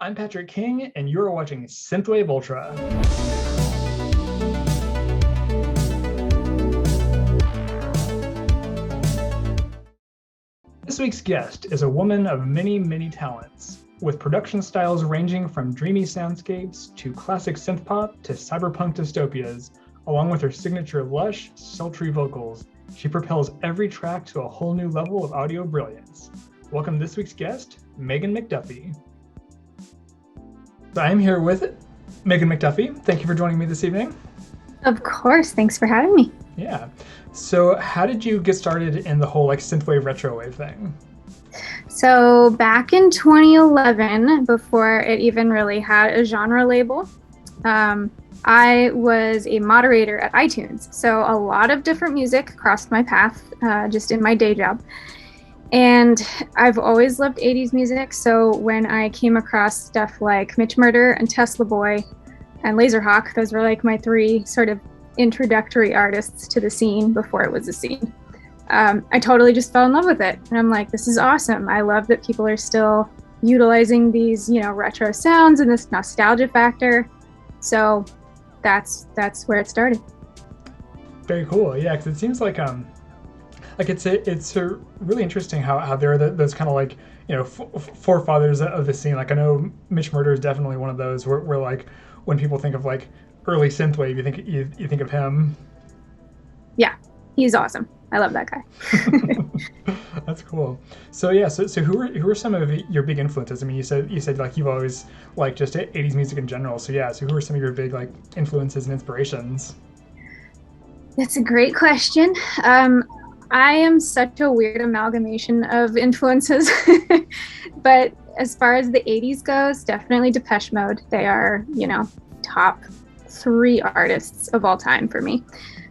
I'm Patrick King, and you're watching SYNTHWAVE Ultra. This week's guest is a woman of many, many talents, with production styles ranging from dreamy soundscapes to classic synth pop to cyberpunk dystopias. Along with her signature lush, sultry vocals, she propels every track to a whole new level of audio brilliance. Welcome this week's guest, Megan McDuffee. So I'm here with Megan McDuffee. Thank you for joining me this evening. Of course, thanks for having me. Yeah. So how did you get started in the whole synthwave retrowave thing? So back in 2011, before it even really had a genre label, I was a moderator at iTunes. So a lot of different music crossed my path just in my day job. And I've always loved 80s music. So when I came across stuff like Mitch Murder and Tesla Boy and Laserhawk, those were my three sort of introductory artists to the scene before it was a scene. I totally just fell in love with it. And I'm like, this is awesome. I love that people are still utilizing these, retro sounds and this nostalgia factor. So that's where it started. Very cool. Yeah, because it seems like it's really interesting how there are those kind of forefathers of the scene. I know Mitch Murder is definitely one of those where when people think of early synthwave, you think of him. Yeah, he's awesome. I love that guy. That's cool. So yeah, so who are some of your big influences? I mean, you said you've always liked just 80s music in general. So yeah, so who are some of your big influences and inspirations? That's a great question. I am such a weird amalgamation of influences, but as far as the 80s goes, definitely Depeche Mode. They are, top 3 artists of all time for me.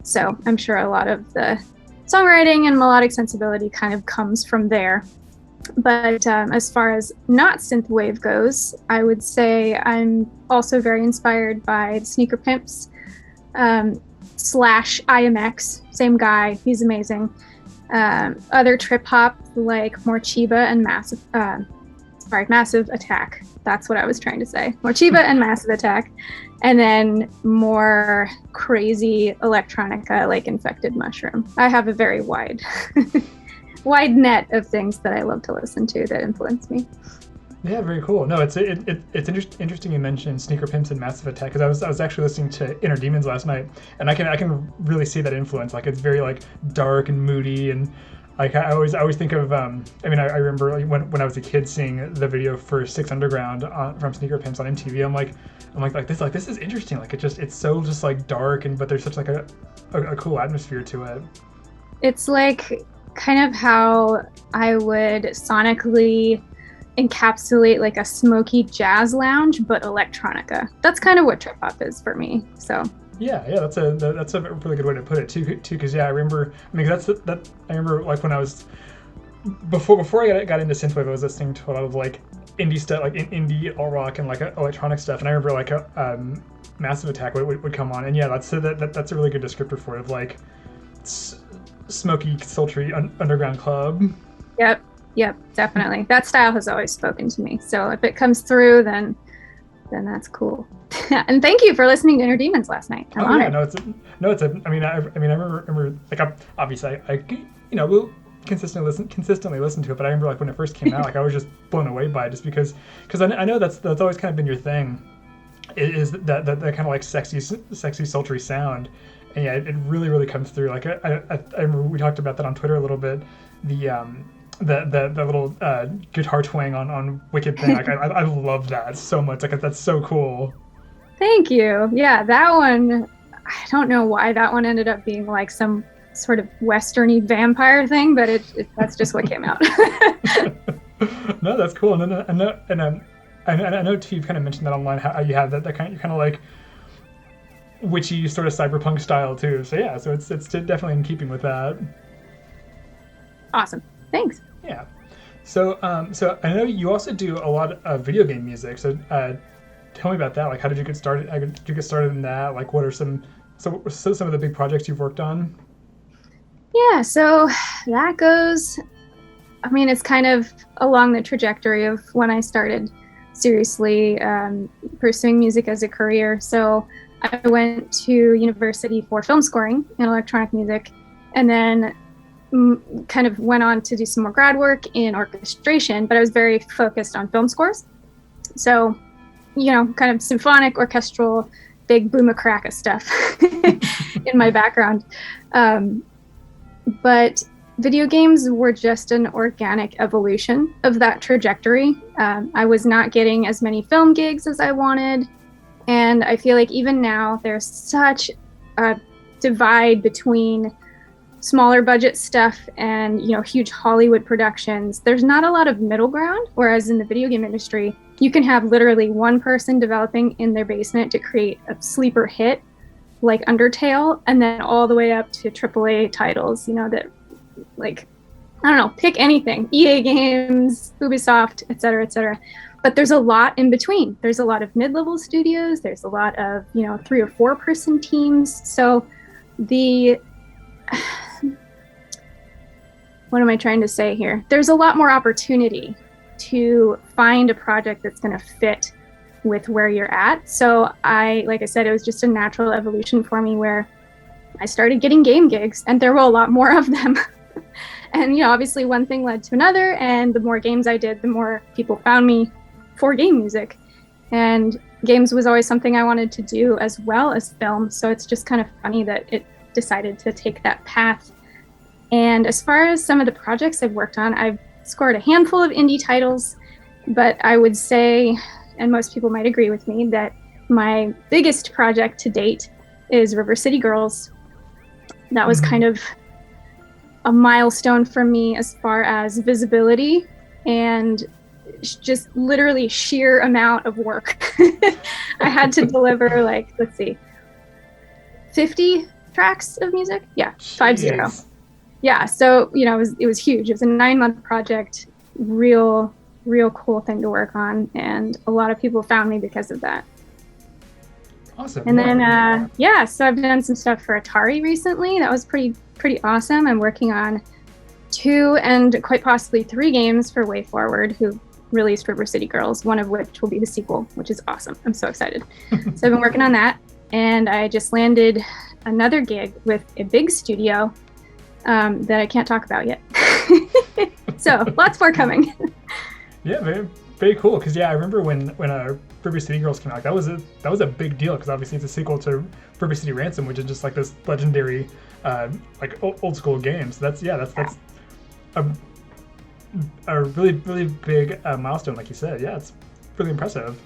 So I'm sure a lot of the songwriting and melodic sensibility kind of comes from there. But as far as not synthwave goes, I would say I'm also very inspired by the Sneaker Pimps / IMX, same guy, he's amazing. Other trip hop like Morcheeba and Massive Attack. That's what I was trying to say. Morcheeba and Massive Attack. And then more crazy electronica like Infected Mushroom. I have a very wide net of things that I love to listen to that influence me. Yeah, very cool. No, it's interesting you mentioned Sneaker Pimps and Massive Attack, because I was actually listening to Inner Demons last night, and I can really see that influence. It's very dark and moody, and I always think of I remember when I was a kid seeing the video for Six Underground from Sneaker Pimps on MTV. I'm like this is interesting. It's so just dark, but there's such a cool atmosphere to it. It's kind of how I would sonically encapsulate a smoky jazz lounge, but electronica. That's kind of what trip hop is for me. So yeah, that's a really good way to put it too. Because I remember when I was before I got into synthwave, I was listening to a lot of indie stuff, indie alt rock and electronic stuff, and I remember Massive Attack would come on, and yeah, that's a really good descriptor for it, smoky, sultry underground club. Yep, definitely. That style has always spoken to me. So if it comes through, then that's cool. And thank you for listening to Inner Demons last night. I'm honored. I remember obviously I will consistently listen to it, but I remember when it first came out, I was just blown away by it, just because I know that's always kind of been your thing, is that kind of sexy sultry sound, and yeah, it really comes through. I remember we talked about that on Twitter a little bit, the little guitar twang on Wicked thing. I love that so much. That's so cool. Thank you. Yeah, that one, I don't know why that one ended up being some sort of westerny vampire thing, but that's just what came out. No, that's cool. No, I know too, you've kind of mentioned that online, how you have that kind of witchy sort of cyberpunk style too. So yeah, so it's definitely in keeping with that. Awesome. Thanks. Yeah. So I know you also do a lot of video game music. So tell me about that. How did you get started? How did you get started in that? What are some of the big projects you've worked on? Yeah. So that goes. It's kind of along the trajectory of when I started seriously pursuing music as a career. So I went to university for film scoring and electronic music, and then kind of went on to do some more grad work in orchestration, but I was very focused on film scores. So, kind of symphonic, orchestral, big boom-a-cracka stuff in my background. But video games were just an organic evolution of that trajectory. I was not getting as many film gigs as I wanted. And I feel like even now there's such a divide between smaller budget stuff and, huge Hollywood productions. There's not a lot of middle ground, whereas in the video game industry, you can have literally one person developing in their basement to create a sleeper hit like Undertale, and then all the way up to AAA titles, that, like, I don't know, pick anything, EA Games, Ubisoft, et cetera, but there's a lot in between. There's a lot of mid-level studios, there's a lot of, 3 or 4 person teams. So what am I trying to say here? There's a lot more opportunity to find a project that's going to fit with where you're at. So like I said, it was just a natural evolution for me where I started getting game gigs, and there were a lot more of them. And, obviously one thing led to another, and the more games I did, the more people found me for game music. And games was always something I wanted to do as well as film. So it's just kind of funny that it decided to take that path. And as far as some of the projects I've worked on, I've scored a handful of indie titles, but I would say, and most people might agree with me, that my biggest project to date is River City Girls. That was kind of a milestone for me as far as visibility and just literally sheer amount of work. I had to deliver 50 tracks of music. Yeah, 50. Yeah, so it was huge. It was a 9-month project, real cool thing to work on, and a lot of people found me because of that. Awesome. And then so I've done some stuff for Atari recently. That was pretty awesome. I'm working on 2 and quite possibly 3 games for Way Forward, who released River City Girls, one of which will be the sequel, which is awesome. I'm so excited. So I've been working on that, and I just landed another gig with a big studio that I can't talk about yet. So lots more coming. Yeah, very, very cool. Because I remember when River City Girls came out, that was a big deal, because obviously it's a sequel to River City Ransom, which is just like this legendary old school game. So that's a really big milestone, like you said. Yeah, it's really impressive.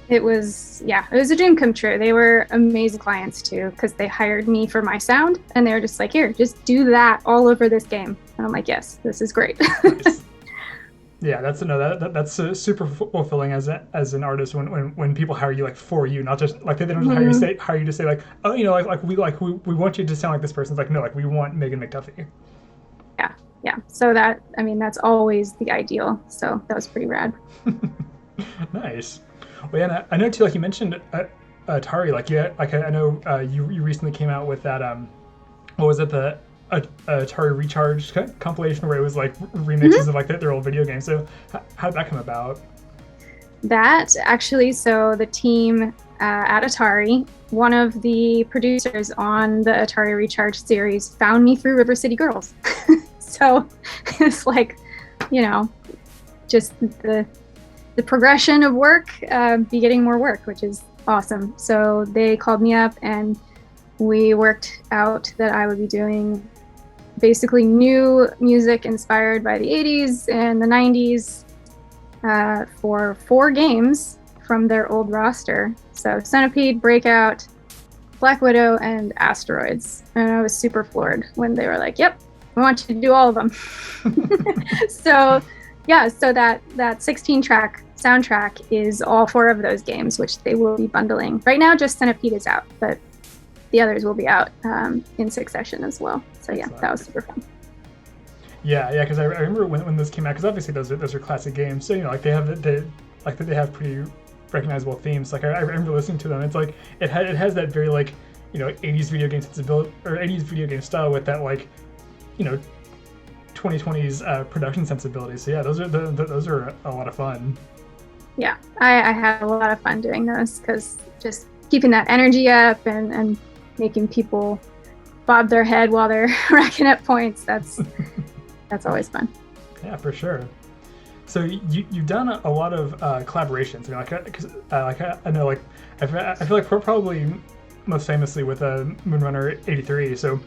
It was a dream come true. They were amazing clients too, because they hired me for my sound, and they were just like, here, just do that all over this game. And I'm like, yes, this is great. Nice. Yeah, that's super fulfilling as an artist when people hire you for you, not just they don't just hire you to say we want you to sound like this person. It's like, no, we want Megan McDuffee. Yeah. So that's always the ideal. So that was pretty rad. Nice. Well, yeah, I know too. You mentioned Atari. I know you recently came out with that. What was it? The Atari Recharge compilation, where it was remixes of their old video games. So how did that come about? That actually, so the team at Atari, one of the producers on the Atari Recharge series, found me through River City Girls. So it's just the progression of work, getting more work, which is awesome. So they called me up, and we worked out that I would be doing basically new music inspired by the 80s and the 90s for 4 games from their old roster. So Centipede, Breakout, Black Widow, and Asteroids. And I was super floored when they were like, yep, I want you to do all of them. So that 16-track soundtrack is all 4 of those games, which they will be bundling. Right now, just Centipede is out, but the others will be out in succession as well. So yeah, that was super fun. Yeah, because I remember when those came out, because obviously those are classic games. So they have pretty recognizable themes. I remember listening to them. It's it has that very 80s video game sensibility, or 80s video game style, with that 2020s production sensibility. So yeah, those are a lot of fun. Yeah, I had a lot of fun doing those because just keeping that energy up and making people bob their head while they're racking up points. That's always fun. Yeah, for sure. So you've done a lot of collaborations. I mean, I know, like I feel like we're probably most famously with Moonrunner 83. So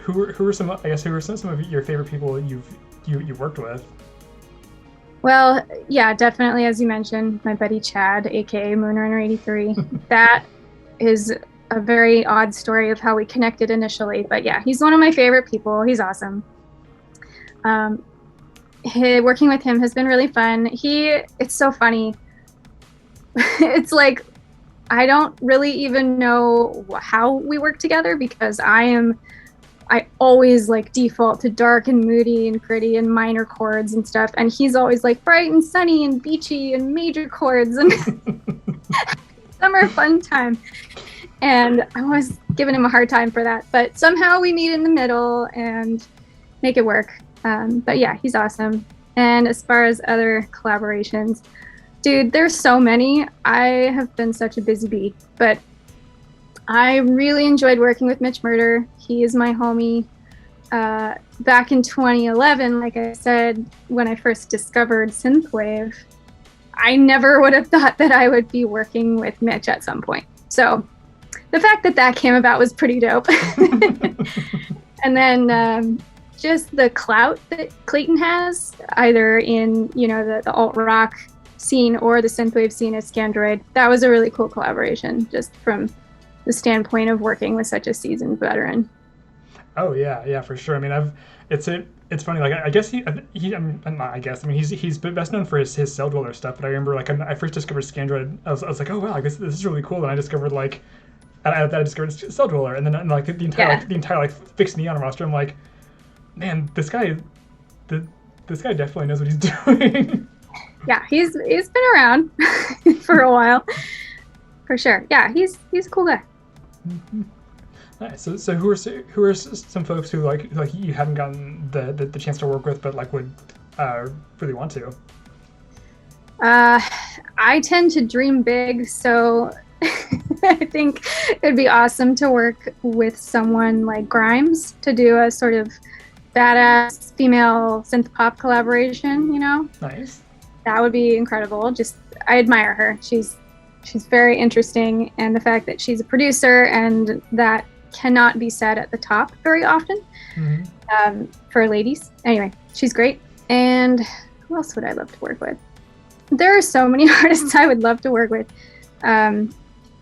who are some of your favorite people you've worked with? Well, yeah, definitely, as you mentioned, my buddy Chad, aka Moonrunner 83. That is a very odd story of how we connected initially, but yeah, he's one of my favorite people. He's awesome. Working with him has been really fun. It's so funny. It's like I don't really even know how we work together because I always like default to dark and moody and gritty and minor chords and stuff, and he's always like bright and sunny and beachy and major chords and summer fun time. And I'm always giving him a hard time for that, but somehow we meet in the middle and make it work. But yeah, he's awesome. And as far as other collaborations, dude, there's so many. I have been such a busy bee, but I really enjoyed working with Mitch Murder. He is my homie. Back in 2011, like I said, when I first discovered Synthwave, I never would have thought that I would be working with Mitch at some point. So the fact that came about was pretty dope. And then just the clout that Clayton has, either in the alt rock scene or the synthwave scene as Scandroid, that was a really cool collaboration, just from the standpoint of working with such a seasoned veteran. Oh yeah, for sure. I mean, it's funny. Like I guess he's best known for his Cell Dweller stuff. But I remember like I first discovered Scandroid, I was like, oh wow, I guess this is really cool. And I discovered I discovered Cell Dweller, and then like the entire Fixed Neon roster. I'm like, man, this guy definitely knows what he's doing. Yeah, he's been around for a while, for sure. Yeah, he's a cool guy. Mm-hmm. Nice. So who are some folks who like you haven't gotten the chance to work with, but like would really want to? I tend to dream big, so I think it'd be awesome to work with someone like Grimes to do a sort of badass female synth pop collaboration. Nice. That would be incredible. I admire her. She's very interesting, and the fact that she's a producer and that cannot be said at the top very often. Mm-hmm. For ladies. Anyway, she's great. And who else would I love to work with? There are so many artists I would love to work with.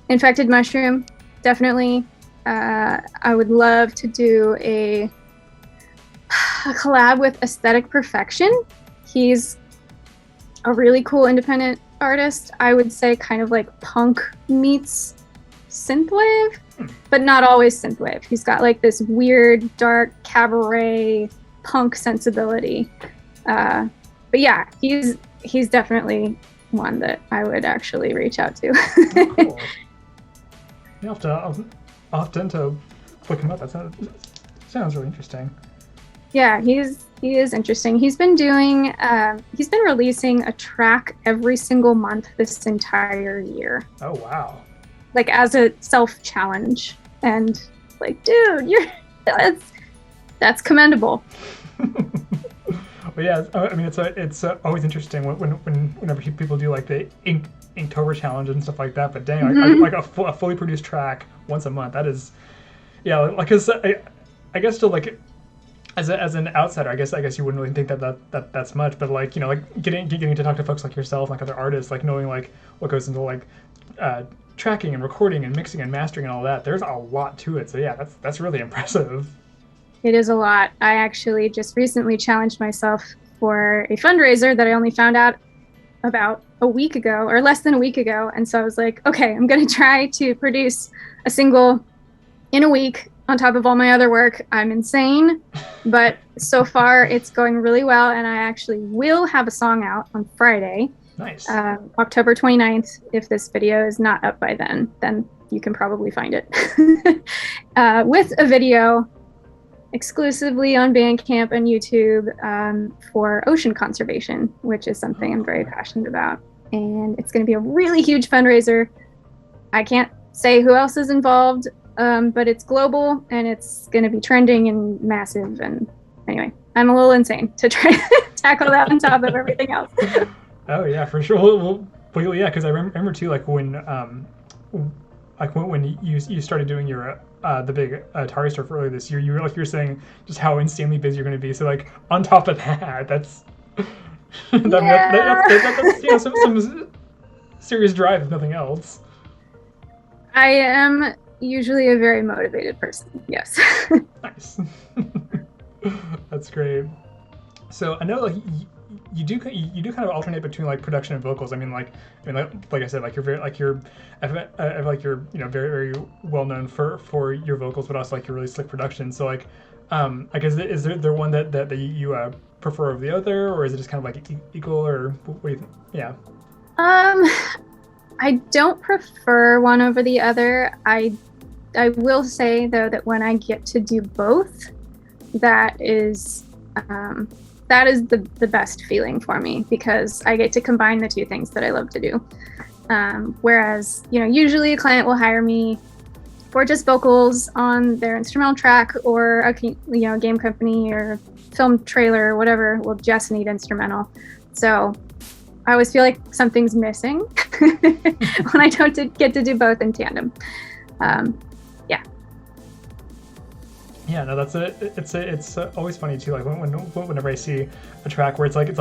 Infected Mushroom, definitely. I would love to do a collab with Aesthetic Perfection. He's a really cool independent artist. I would say kind of like punk meets synthwave, but not always synthwave. He's got like this weird, dark cabaret punk sensibility. But yeah, he's definitely one that I would actually reach out to. Cool. I'll have to look him up. That sounds really interesting. Yeah, he is interesting. He's been releasing a track every single month this entire year. Oh wow. Like as a self-challenge, and like, dude, that's commendable. Well, yeah, I mean, it's always interesting whenever people do like the Inktober challenge and stuff like that. But dang, mm-hmm. like a fully produced track once a month. That is, yeah, like, 'cause I guess to like as an outsider, I guess you wouldn't really think that's much. But like like getting to talk to folks like yourself, like other artists, like knowing like what goes into like tracking and recording and mixing and mastering and all that. There's a lot to it. So yeah, that's really impressive. It is a lot. I actually just recently challenged myself for a fundraiser that I only found out about a week ago, or less than a week ago. And so I was like, okay, I'm going to try to produce a single in a week on top of all my other work. I'm insane, but so far it's going really well. And I actually will have a song out on Friday. Nice. October 29th. If this video is not up by then you can probably find it. With a video exclusively on Bandcamp and YouTube for ocean conservation, which is something I'm very passionate about. And it's going to be a really huge fundraiser. I can't say who else is involved, but it's global and it's going to be trending and massive. And anyway, I'm a little insane to try to tackle that on top of everything else. Oh yeah, for sure. Well yeah, because I remember too, like when you started doing your the big Atari stuff earlier this year, you were saying just how insanely busy you're going to be. So like on top of that, that's that's some serious drive, if nothing else. I am usually a very motivated person. Yes. Nice. That's great. So I know like you do kind of alternate between like production and vocals. I mean like I said, like you're very like I feel like you're very very well known for your vocals, but also like your really slick production. So like I guess is there one that you prefer over the other, or is it just kind of like equal, or what do you think? Yeah. I don't prefer one over the other. I will say though that when I get to do both, that is the best feeling for me, because I get to combine the two things that I love to do. Whereas, usually a client will hire me for just vocals on their instrumental track, or a game company or film trailer or whatever will just need instrumental. So I always feel like something's missing when I don't get to do both in tandem. Yeah. Yeah, no, it's always funny too. Like whenever I see a track where it's like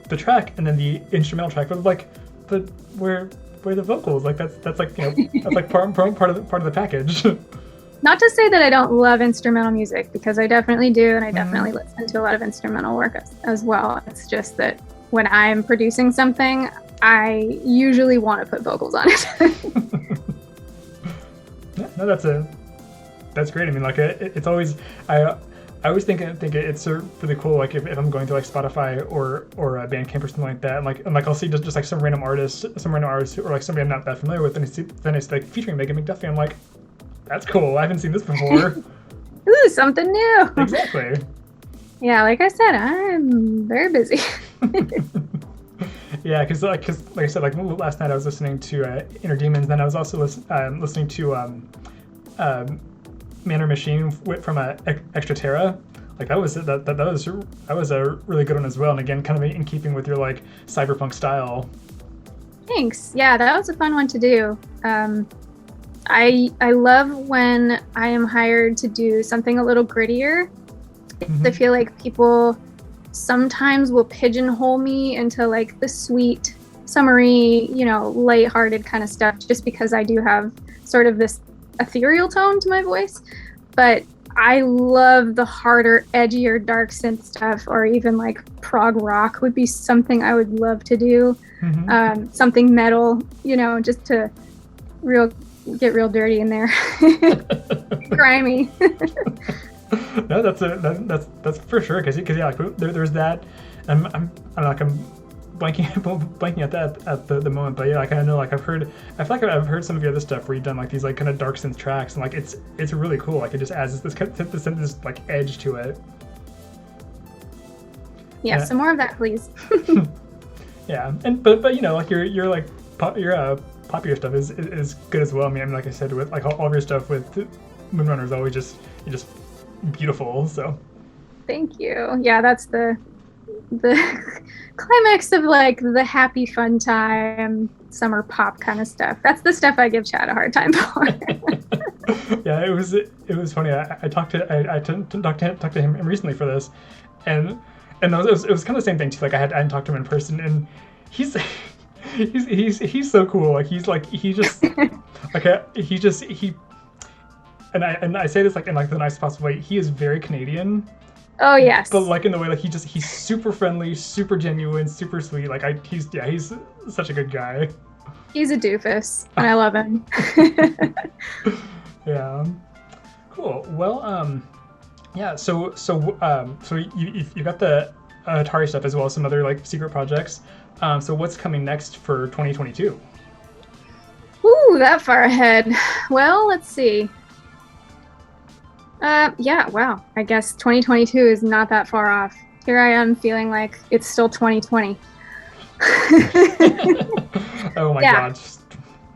the track and then the instrumental track, but like where the vocals, like that's like that's like part of the package. Not to say that I don't love instrumental music, because I definitely do, and I definitely listen to a lot of instrumental work as well. It's just that when I'm producing something, I usually want to put vocals on it. Yeah, no, that's great. I mean, like it's always I always think it's really cool. Like if I'm going to like Spotify or a Bandcamp or something like that, and like I'll see just like some random artist, or like somebody I'm not that familiar with, and then it's like featuring Megan McDuffee. I'm like, that's cool. I haven't seen this before. Ooh, something new. Exactly. Yeah, like I said, I'm very busy. Yeah, because like I said, like last night I was listening to Inner Demons, then I was also listening to Man or Machine from Extra Terra. Like that was a really good one as well, and again, kind of in keeping with your like cyberpunk style. Thanks. Yeah, that was a fun one to do. I love when I am hired to do something a little grittier. I feel like people sometimes will pigeonhole me into like the sweet, summery, lighthearted kind of stuff, just because I do have sort of this ethereal tone to my voice. But I love the harder, edgier, dark synth stuff, or even like prog rock would be something I would love to do. Something metal, just to get real dirty in there. Grimy. No, that's for sure. Because yeah, like there's that. I'm blanking at that at the moment, but yeah, I kind of know, like I feel like I've heard some of your other stuff where you've done like these like kind of dark synth tracks, and like it's really cool. Like it just adds this like edge to it. Yeah, some more of that, please. Yeah, and but like your like your popular stuff is good as well. I mean, like I said, with like all of your stuff with Moonrunner is always just beautiful. So thank you. Yeah, that's the climax of like the happy fun time summer pop kind of stuff. That's the stuff I give Chad a hard time for. Yeah, it was funny. I talked to him recently for this, and it was kind of the same thing too. Like I hadn't talked to him in person, and he's so cool. Like he and I say this like in like the nicest possible way. He is very Canadian. Oh yes. But like in the way like he's super friendly, super genuine, super sweet. Like he's such a good guy. He's a doofus, and I love him. Yeah. Cool. Well, yeah. So you got the Atari stuff as well as some other like secret projects. So what's coming next for 2022? Ooh, that far ahead. Well, let's see. Yeah, wow. I guess 2022 is not that far off. Here I am feeling like it's still 2020. Oh my Yeah. God.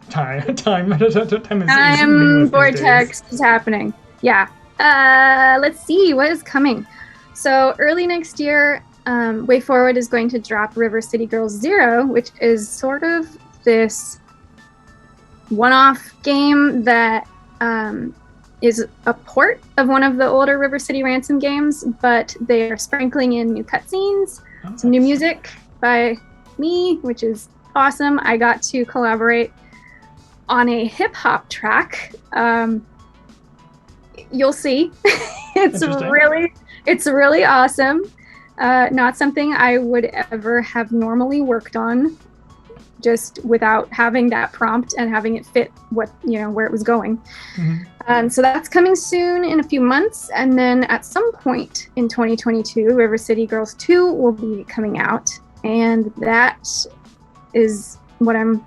Time is Time meaningless these days. vortex is happening. Yeah. Let's see what is coming. So early next year, Way Forward is going to drop River City Girls 0, which is sort of this one-off game that is a port of one of the older River City Ransom games, but they are sprinkling in new cutscenes, some new music by me, which is awesome. I got to collaborate on a hip-hop track. You'll see. It's really awesome. Not something I would ever have normally worked on, just without having that prompt and having it fit what, where it was going. So that's coming soon in a few months. And then at some point in 2022, River City Girls 2 will be coming out. And that is what I'm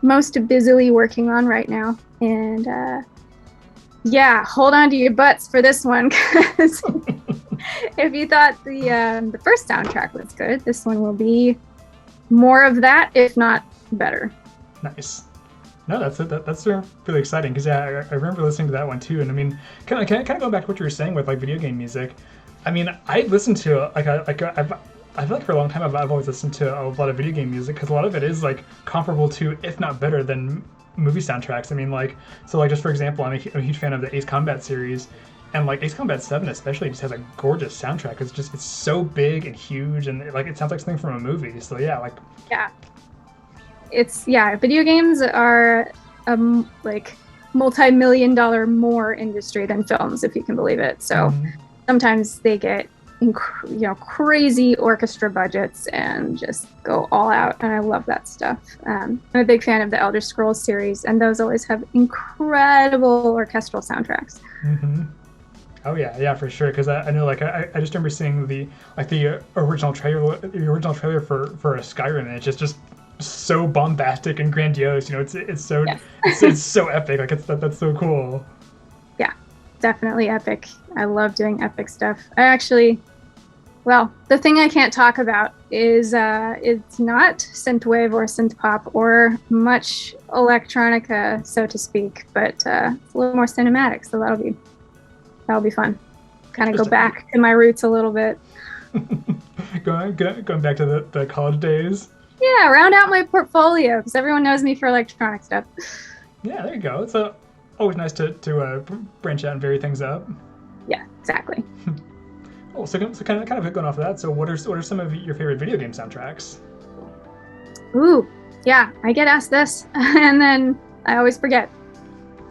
most busily working on right now. And yeah, hold on to your butts for this one, because if you thought the first soundtrack was good, this one will be more of that, if not better. Nice. No, that's really exciting, because yeah, I remember listening to that one too. And I mean, kind of going back to what you were saying with like video game music. I mean, I listened to I feel like for a long time I've always listened to a lot of video game music, because a lot of it is like comparable to, if not better than, movie soundtracks. I mean, like, so like just for example, I'm a huge fan of the Ace Combat series, and like Ace Combat 7 especially just has a gorgeous soundtrack. It's so big and huge, and like it sounds like something from a movie. So yeah, like video games are like multi-million-dollar more industry than films, if you can believe it. So sometimes they get crazy orchestra budgets and just go all out, and I love that stuff. I'm a big fan of the Elder Scrolls series, and those always have incredible orchestral soundtracks. Oh yeah, for sure. Because I know, like, I just remember seeing the original trailer for a Skyrim, and it's just so bombastic and grandiose. It's so it's so epic. Like that's so cool. Yeah, definitely epic. I love doing epic stuff. The thing I can't talk about is it's not synthwave or synth pop or much electronica, so to speak, but it's a little more cinematic, so that'll be fun. Kind of go back to my roots a little bit. going back to the college days. Yeah, round out my portfolio, because everyone knows me for electronic stuff. Yeah, there you go. It's always nice to branch out and vary things up. Yeah, exactly. Oh, so kind of going off of that. So what are some of your favorite video game soundtracks? Ooh, yeah, I get asked this, and then I always forget.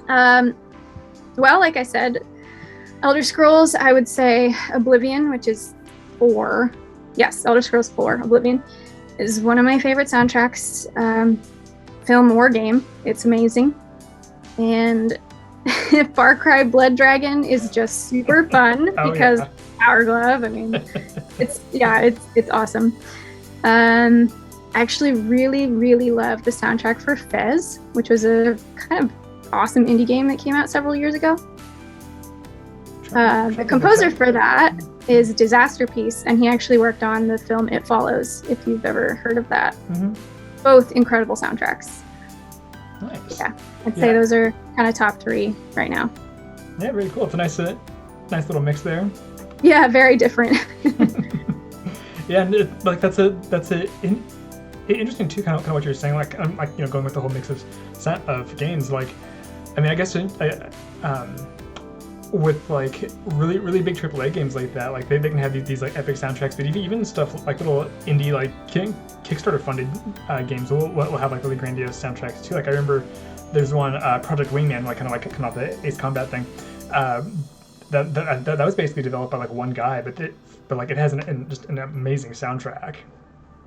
Well, like I said, Elder Scrolls, I would say Oblivion, which is 4. Yes, Elder Scrolls 4, Oblivion, is one of my favorite soundtracks. Film or game, it's amazing. And Far Cry Blood Dragon is just super fun because Power Glove. I mean, it's awesome. I actually really, really love the soundtrack for Fez, which was a kind of awesome indie game that came out several years ago. The composer for that is Disaster Piece, and he actually worked on the film It Follows, if you've ever heard of that. Both incredible soundtracks. Nice. Yeah, I'd say those are kind of top 3 right now. Yeah, very cool. It's a nice little mix there. Yeah, very different. Yeah, and that's interesting too. Kind of what you're saying. Like, going with the whole mix of games. Like, I mean, I guess with like really big AAA games like that, like they can have these like epic soundtracks, but even stuff like little indie like Kickstarter funded games will have like really grandiose soundtracks too. Like I remember there's one Project Wingman, like kind of off the Ace Combat thing, that was basically developed by like one guy, but it has just an amazing soundtrack.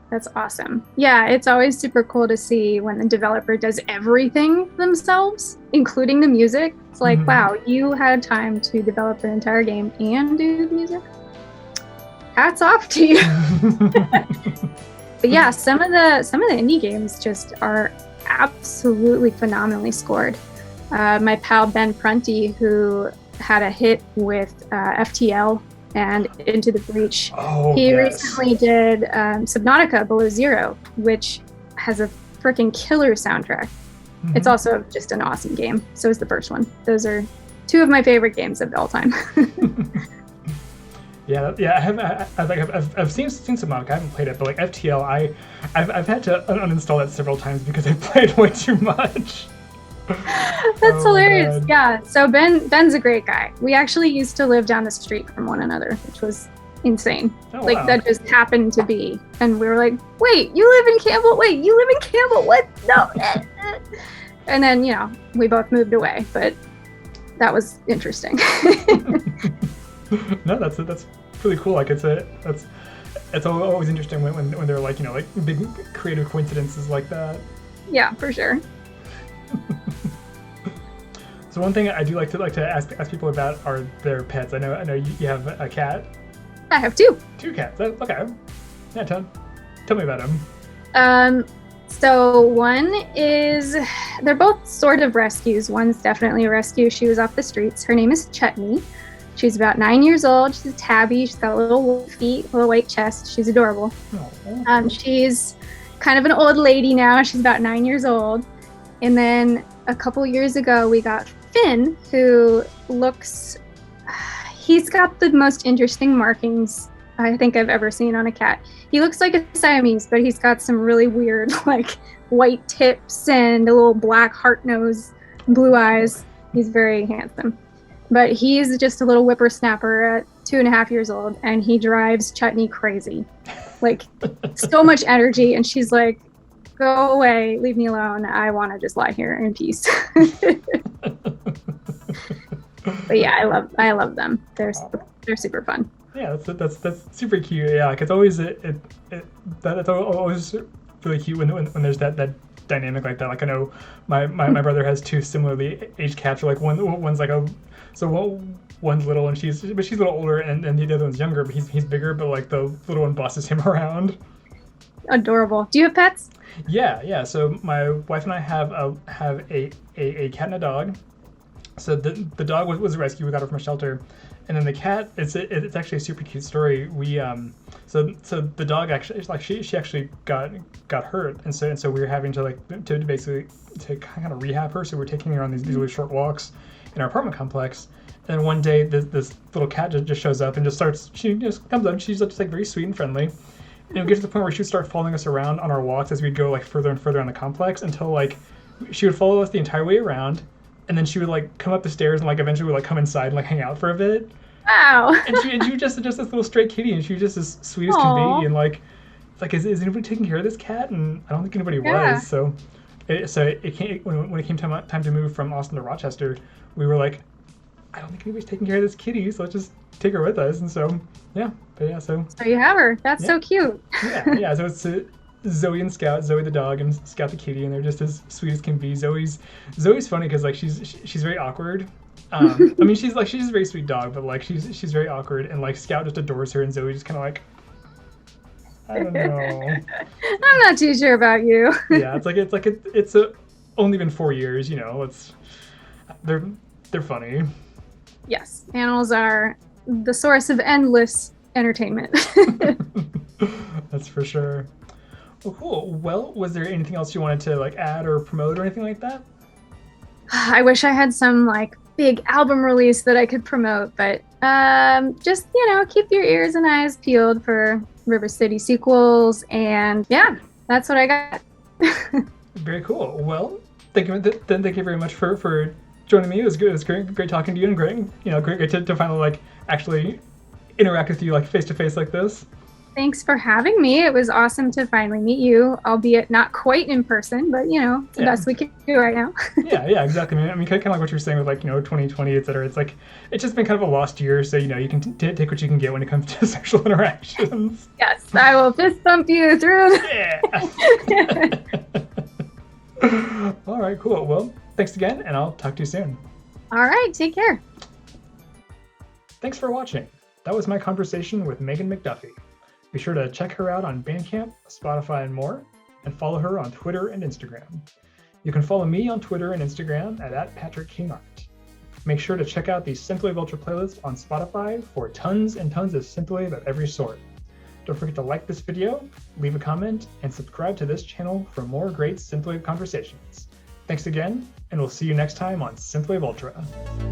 That's awesome. Yeah, it's always super cool to see when the developer does everything themselves, including the music. It's like, wow, you had time to develop an entire game and do the music. Hats off to you. But yeah, some of the indie games just are absolutely phenomenally scored. My pal Ben Prunty, who had a hit with FTL and Into the Breach. Oh, he yes. recently did Subnautica Below Zero, which has a freaking killer soundtrack. Mhm. It's also just an awesome game. So is the first one. Those are two of my favorite games of all time. Yeah. I've seen Subnautica. I haven't played it, but like FTL, I've had to uninstall it several times because I played way too much. That's hilarious. God. Yeah. So Ben's a great guy. We actually used to live down the street from one another, which was insane. Oh, Like wow. that just happened to be. And we were like, wait, you live in Campbell? Wait, you live in Campbell? What? No. And then, we both moved away, but that was interesting. No, that's really cool. Like it's always interesting when they're like like big creative coincidences like that. Yeah, for sure. So one thing I do like to ask people about are their pets. I know you have a cat. I have two. 2 cats. Okay. Yeah, tell me about them. So one is, they're both sort of rescues. One's definitely a rescue. She was off the streets. Her name is Chutney. She's about 9 years old. She's a tabby. She's got little feet, little white chest. She's adorable. Oh. She's kind of an old lady now. She's about 9 years old. And then a couple years ago, we got Finn, who he's got the most interesting markings I think I've ever seen on a cat. He looks like a Siamese, but he's got some really weird, like, white tips and a little black heart nose, blue eyes. He's very handsome. But he's just a little whippersnapper at 2.5 years old, and he drives Chutney crazy. Like, so much energy, and she's like, go away, leave me alone. I want to just lie here in peace. But yeah, I love them. They're super fun. Yeah, that's super cute. Yeah, like it's always that's always really cute when there's that dynamic like that. Like I know my brother has 2 similarly aged cats. Like one's like one's little and she's a little older and the other one's younger, but he's bigger. But like the little one bosses him around. Adorable. Do you have pets? Yeah. So my wife and I have a cat and a dog. So the dog was a rescue. We got her from a shelter, and then the cat. It's actually a super cute story. We so the dog actually she actually got hurt, and so we were having to basically kind of rehab her. So we're taking her on these really short walks in our apartment complex. And then one day this little cat just shows up and she just comes up. And she's just like very sweet and friendly. And it gets to the point where she would start following us around on our walks as we'd go like further and further on the complex until like she would follow us the entire way around. And then she would like come up the stairs and like eventually would like come inside and like hang out for a bit. Wow. And she was just this little stray kitty, and she was just as sweet as Aww. can be. And like, it's like, is anybody taking care of this cat? And I don't think anybody Yeah. was. So it came when it came time to move from Austin to Rochester, we were like, I don't think anybody's taking care of this kitty, so let's just take her with us. And so so you have her. That's Yeah. so cute. yeah. So it's Zoe and Scout, Zoe the dog and Scout the kitty, and they're just as sweet as can be. Zoe's funny because like she's very awkward. I mean she's a very sweet dog, but like she's very awkward, and like Scout just adores her, and Zoe just kind of like, I don't know. I'm not too sure about you. Yeah, it's only been 4 years, they're funny. Yes, animals are the source of endless entertainment. That's for sure. Well, cool. Well, was there anything else you wanted to like add or promote or anything like that? I wish I had some like big album release that I could promote, but just keep your ears and eyes peeled for River City sequels, and yeah, that's what I got. Very cool. Well, thank you very much for joining me. It was good. It was great talking to you, and great to finally like actually interact with you like face to face like this. Thanks for having me. It was awesome to finally meet you, albeit not quite in person, but it's the best we can do right now. yeah, exactly. I mean, kind of like what you're saying with like 2020, etc. It's like it's just been kind of a lost year, so you can take what you can get when it comes to social interactions. Yes, I will fist bump you through. Yeah. All right, cool. Well, thanks again, and I'll talk to you soon. All right, take care. Thanks for watching. That was my conversation with Megan McDuffie. Be sure to check her out on Bandcamp, Spotify, and more, and follow her on Twitter and Instagram. You can follow me on Twitter and Instagram at @PatrickKingArt. Make sure to check out the SYNTHWAVE Ultra playlist on Spotify for tons and tons of synthwave of every sort. Don't forget to like this video, leave a comment, and subscribe to this channel for more great synthwave conversations. Thanks again, and we'll see you next time on SYNTHWAVE Ultra.